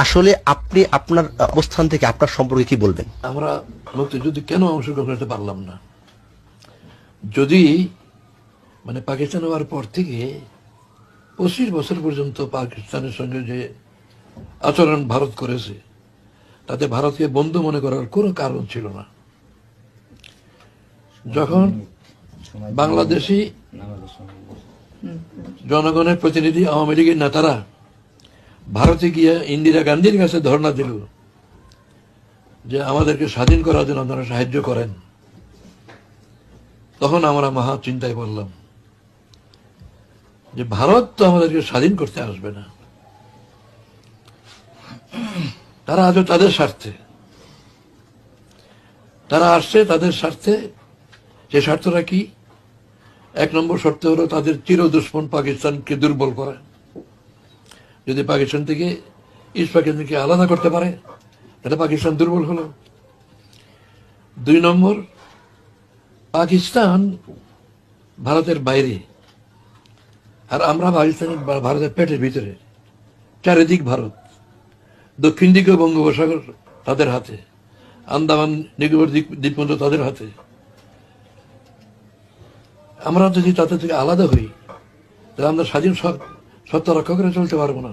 আসলে আপনি আপনার অবস্থান থেকে আপনার সম্পর্কে কি বলবেন? আমরা মুক্তিযুদ্ধে কেন অংশগ্রহণ করতে পারলাম না? যদি মানে পাকিস্তান হওয়ার পর থেকে 25 বছর পর্যন্ত পাকিস্তানের সঙ্গে যে আচরণ ভারত করেছে, তাতে ভারতকে বন্ধু মনে করার কোনো কারণ ছিল না। যখন বাংলাদেশি জনগণের প্রতিনিধি আওয়ামী লীগের নেতারা ভারতে গিয়ে ইন্দিরা গান্ধীর কাছে ধর্ণা দিল যে আমাদেরকে স্বাধীন করার জন্য আপনারা সাহায্য করেন, তখন আমরা মহা চিন্তায় পড়লাম যে ভারত তো আমাদেরকে স্বাধীন করতে আসবে না, তারা আজও তাদের স্বার্থে, তারা আসছে তাদের স্বার্থে। যে স্বার্থটা কি? 1 নম্বর শর্ত হলো তাদের চির দুশ্মন পাকিস্তানকে দুর্বল করা। যদি পাকিস্তান থেকে ইস্ট পাকিস্তানকে আলাদা করতে পারে তাহলে পাকিস্তান দুর্বল হলো। 2 নম্বর, পাকিস্তান ভারতের বাইরে আর আমরা ভারতের পেটের ভিতরে, চারিদিক ভারত, দক্ষিণ দিকে বঙ্গোপসাগর তাদের হাতে, আন্দামান নিকোবর দ্বীপপুঞ্জ তাদের হাতে। আমরা যদি তাদের থেকে আলাদা হই তাহলে আমরা স্বাধীন সত্তা রক্ষা করে চলতে পারবো না।